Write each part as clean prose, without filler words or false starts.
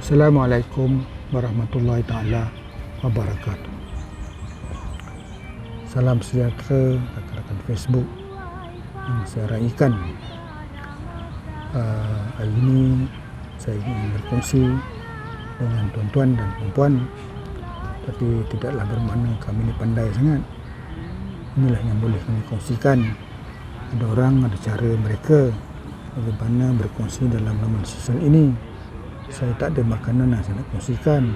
Assalamualaikum warahmatullahi taala wabarakatuh. Salam sejahtera rakan-rakan Facebook yang saya raikan. Hari ini saya ingin berkongsi dengan tuan-tuan dan puan-puan, tapi tidaklah bermakna kami ini pandai sangat. Inilah yang boleh kami kongsikan. Ada orang, ada cara mereka bagaimana berkongsi dalam laman sosial ini. Saya tak ada makanan yang saya nak kongsikan,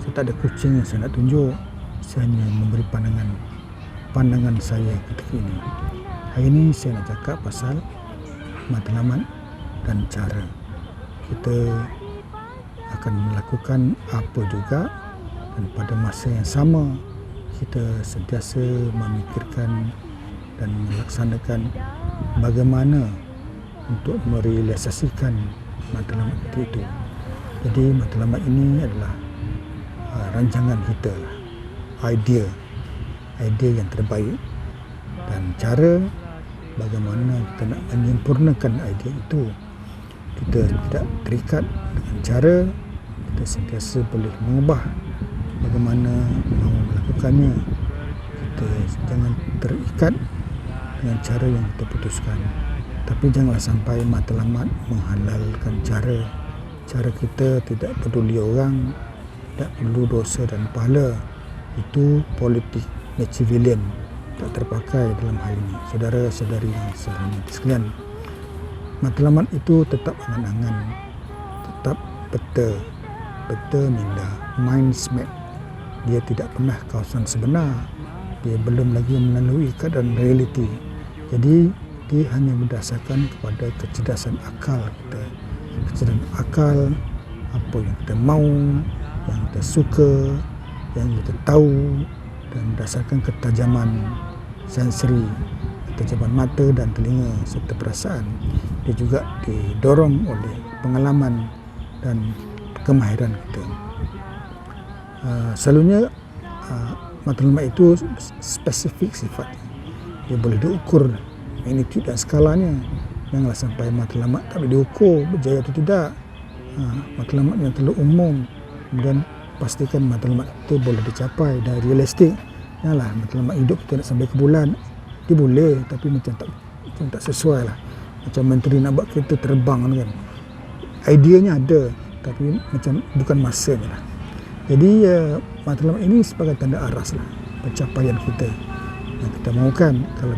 saya tak ada kucing yang saya nak tunjuk. Saya hanya memberi pandangan saya ketika ini. Hari ini saya nak cakap pasal matlamat dan cara. Kita akan melakukan apa juga, dan pada masa yang sama kita sentiasa memikirkan dan melaksanakan bagaimana untuk merealisasikan matlamat itu. Jadi matlamat ini adalah rancangan kita, idea yang terbaik, dan cara bagaimana kita nak menyempurnakan idea itu. Kita tidak terikat dengan cara, kita sentiasa boleh mengubah bagaimana mahu melakukannya. Kita jangan terikat dengan cara yang kita putuskan, tapi janganlah sampai matlamat menghalalkan cara. Cara kita tidak peduli orang, tidak perlu dosa dan pahala. Itu politik Machiavellian, tak terpakai dalam hal ini. Saudara-saudari yang sehormati sekalian, matlamat itu tetap angan-angan, tetap peta minda, mind map. Dia tidak pernah kawasan sebenar, dia belum lagi melalui keadaan realiti. Jadi dia hanya berdasarkan kepada kecerdasan akal kita. Kecerdasan akal, apa yang kita mahu, yang kita suka, yang kita tahu, dan berdasarkan ketajaman sensori, ketajaman mata dan telinga serta perasaan. Dia juga didorong oleh pengalaman dan kemahiran kita. Selalunya matlamat itu spesifik sifatnya. Dia boleh diukur magnitude dan skalanya. Janganlah sampai matlamat tak boleh diukur berjaya atau tidak. Matlamat yang terlalu umum, kemudian pastikan matlamat itu boleh dicapai dan realistik. Janganlah matlamat hidup kita nak sampai ke bulan. Dia boleh, tapi macam tak sesuai lah. Macam menteri nak buat kereta terbang kan. Ideanya ada, tapi macam bukan masanya lah. Jadi matlamat ini sebagai tanda aras lah pencapaian kita yang kita mahukan. Kalau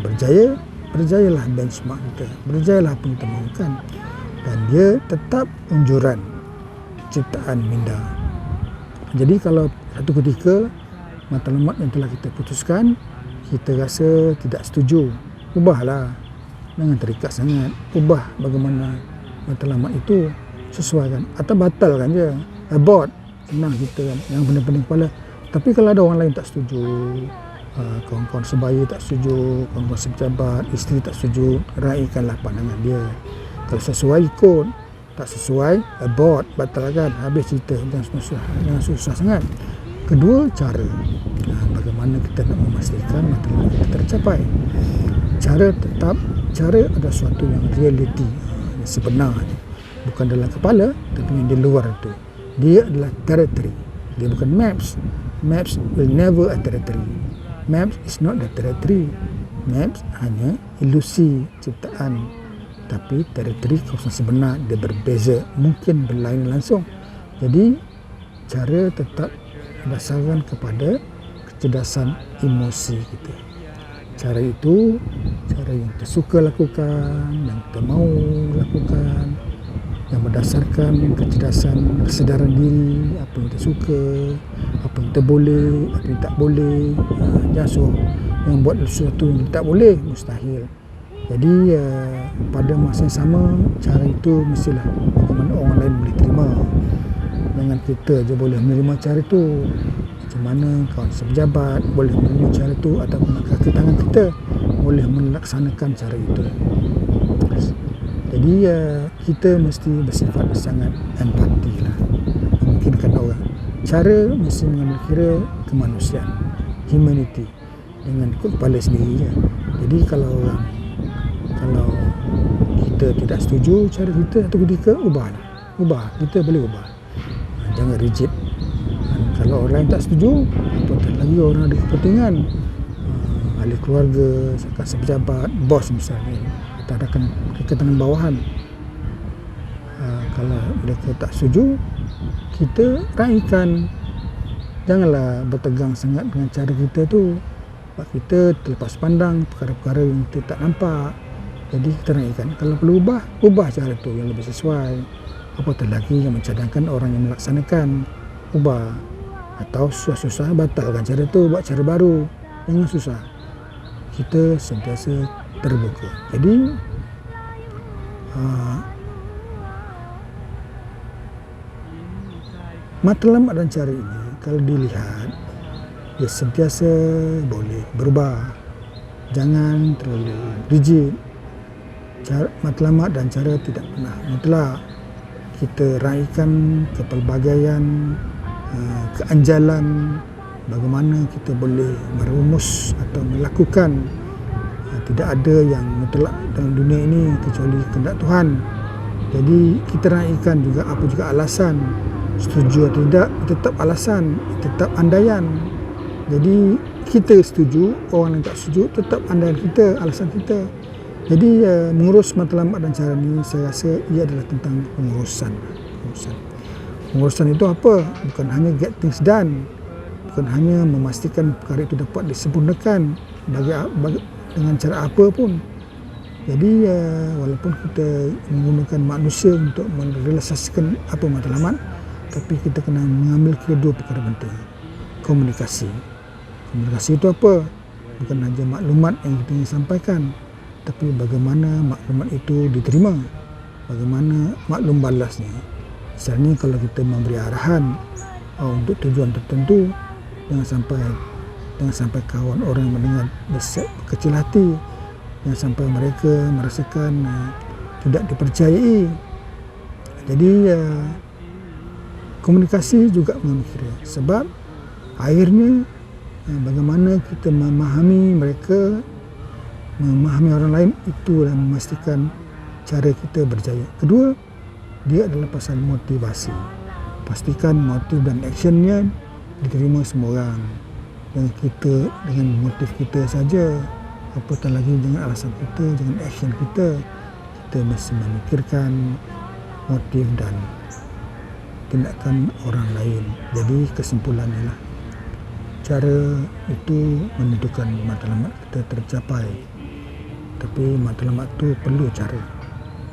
berjayalah benchmark kita, berjayalah apa yang kita mahukan, dan dia tetap unjuran ciptaan minda. Jadi kalau satu ketika matlamat yang telah kita putuskan, kita rasa tidak setuju, ubahlah. Jangan terikat sangat. Ubah bagaimana matlamat itu sesuaikan atau batalkan je. Abort, senang kita kan, yang pening-pening kepala. Tapi kalau ada orang lain tak setuju, kawan-kawan sebaya tak setuju, kawan-kawan sepejabat, isteri tak setuju, raikanlah pandangan dia. Kalau sesuai ikut, tak sesuai abort, batalkan, habis cerita. Jangan susah sangat. Kedua, cara. Bagaimana kita nak memastikan matlamat kita tercapai. Cara ada suatu yang realiti, yang sebenar, bukan dalam kepala tapi yang di luar itu. Dia adalah territory, dia bukan maps. Maps will never a territory. Maps is not the territory. Maps hanya ilusi ciptaan, tapi territory kawasan sebenar dia berbeza, mungkin berlain langsung. Jadi cara tetap berdasarkan kepada kecerdasan emosi kita. Cara itu, cara yang kita suka lakukan, yang kita mahu lakukan, yang berdasarkan kecerdasan, kesedaran diri, apa yang kita suka, apa yang kita boleh, apa yang tak boleh. Jangan suruh yang buat sesuatu yang tak boleh, mustahil. Jadi pada masa yang sama, cara itu mestilah bagaimana orang lain boleh terima. Jangan kita je boleh menerima cara itu. Macam mana kawan sepejabat boleh menerima cara itu, ataupun kaki tangan kita boleh melaksanakan cara itu. Jadi kita mesti bersifat sangat empati lah, memungkinkan orang. Cara mesti mengambil kira kemanusiaan, humanity, dengan ikut kepala sendiri je. Jadi kalau kita tidak setuju cara kita, satu ketika ubah, kita boleh ubah. jangan rigid. Dan kalau orang lain tak setuju, apatah lagi orang ada kepentingan, ahli keluarga, kasih pejabat, bos misalnya, atau rekan bawahan. Kalau mereka tak setuju, kita raikan. Janganlah bertegang sangat dengan cara kita tu. Sebab kita terlepas pandang perkara-perkara yang kita tak nampak. Jadi kita raikan. Kalau perlu ubah cara tu yang lebih sesuai. Apatah lagi yang mencadangkan orang yang melaksanakan, ubah. Atau susah-susah batalkan cara tu, buat cara baru. Jangan susah. Kita sentiasa terbuka. Jadi matlamat dan cara ini kalau dilihat, dia sentiasa boleh berubah. Jangan terlalu rigid. Matlamat dan cara tidak pernah mutlak. Kita raikan kepelbagaian, keanjalan, bagaimana kita boleh merumus atau melakukan. Tidak ada yang mutlak dalam dunia ini kecuali kehendak Tuhan. Jadi kita raikan juga apa juga alasan. Setuju atau tidak, tetap alasan, tetap andaian. Jadi kita setuju, orang yang tak setuju, tetap andaian kita, alasan kita. Jadi mengurus matlamat dan cara ni, saya rasa ia adalah tentang pengurusan. Pengurusan itu apa? Bukan hanya get things done, bukan hanya memastikan perkara itu dapat disempurnakan dengan cara apa pun. Jadi walaupun kita menggunakan manusia untuk merealisasikan apa matlamat, tapi kita kena mengambil kedua perkara penting. Komunikasi itu apa? Bukan hanya maklumat yang kita ingin sampaikan, tapi bagaimana maklumat itu diterima, bagaimana maklum balasnya. Misalnya kalau kita memberi arahan untuk tujuan tertentu, jangan sampai kawan orang yang mendengar kecil hati, jangan sampai mereka merasakan tidak dipercayai. Jadi komunikasi juga memikirkan, sebab akhirnya bagaimana kita memahami mereka, memahami orang lain, itu dan memastikan cara kita berjaya. Kedua, dia adalah pasal motivasi. Pastikan motif dan actionnya diterima semua orang. Dan kita dengan motif kita saja, apatah lagi dengan alasan kita, dengan action kita mesti memikirkan motif dan tindakan orang lain. Jadi kesimpulannya lah, cara itu menentukan matlamat kita tercapai, tapi matlamat itu perlu cara.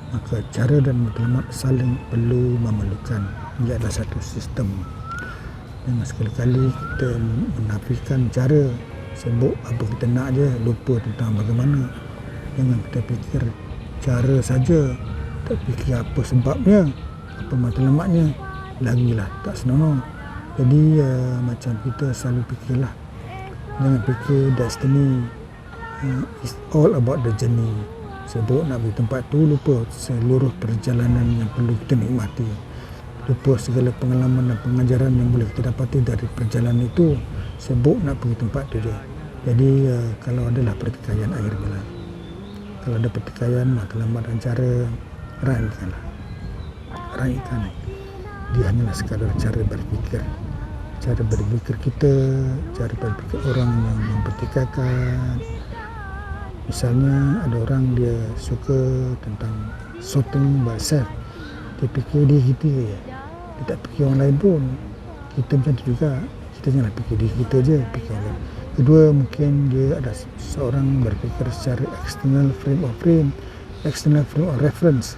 Maka cara dan matlamat saling perlu memerlukan. Ia adalah satu sistem. Jangan sekali-kali kita menafikan cara, sebut apa kita nak je, lupa tentang bagaimana. Jangan kita fikir cara saja, tak fikir apa sebabnya, apa matlamatnya. Lagilah tak senonoh. Jadi macam kita selalu fikirlah, jangan fikir destiny, it's all about the journey. Sebab nak pergi tempat tu, lupa seluruh perjalanan yang perlu kita nikmati, lupa segala pengalaman dan pengajaran yang boleh kita dapati dari perjalanan itu. Sebab nak pergi tempat tu je. Jadi kalau adalah pertikaian akhirnya lah, kalau ada pertikaian, matlamat dan cara, raikan. Dia hanyalah sekadar cara berfikir kita, cara berfikir orang yang mempertikaikan. Misalnya ada orang dia suka tentang sorting by self, dia fikir dia kita je, dia tak fikir orang lain pun. Kita macam tu juga, kita janganlah fikir diri kita je, fikir orang lain. Kedua, mungkin dia ada seorang berfikir secara external frame of reference.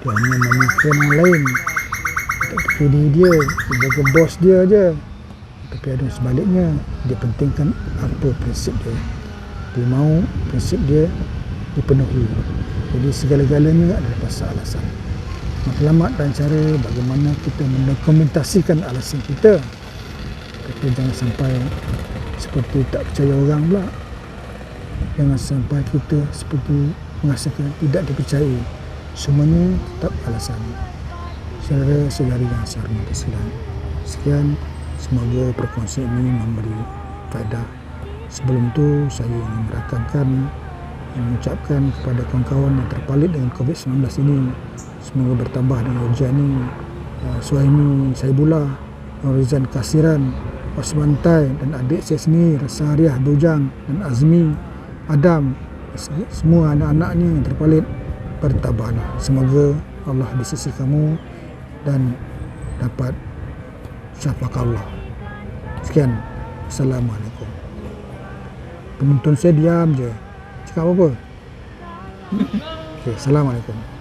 Dia hanya memikirkan orang lain, tak fikir diri dia jaga bos dia je. Tapi ada sebaliknya, dia pentingkan apa prinsip dia, dia mahu prinsip dia dipenuhi. Jadi segala-galanya adalah pasal alasan. Matlamat dan cara bagaimana kita mendokumentasikan alasan kita. Tapi jangan sampai seperti tak percaya orang pula. Jangan sampai kita seperti merasakan tidak dipercayai. Semuanya tetap alasan. Saudara-saudari yang saya hormati sekalian, sekian, semoga perkongsian ini memberi faedah. Sebelum itu saya ingin merakamkan dan mengucapkan kepada kawan-kawan yang terpalit dengan COVID-19 ini, semoga bertambah dengan ujian ini, Suhaimi Saibullah, Rizan Kasiran, Osmantai, dan adik saya sendiri Sariah Bujang dan Azmi Adam, semua anak-anaknya yang terpalit bertabahlah. Semoga Allah di sisi kamu dan dapat syafaat Allah. Sekian. Assalamualaikum. Penonton saya diam je, cakap apa-apa. Okay, Assalamualaikum.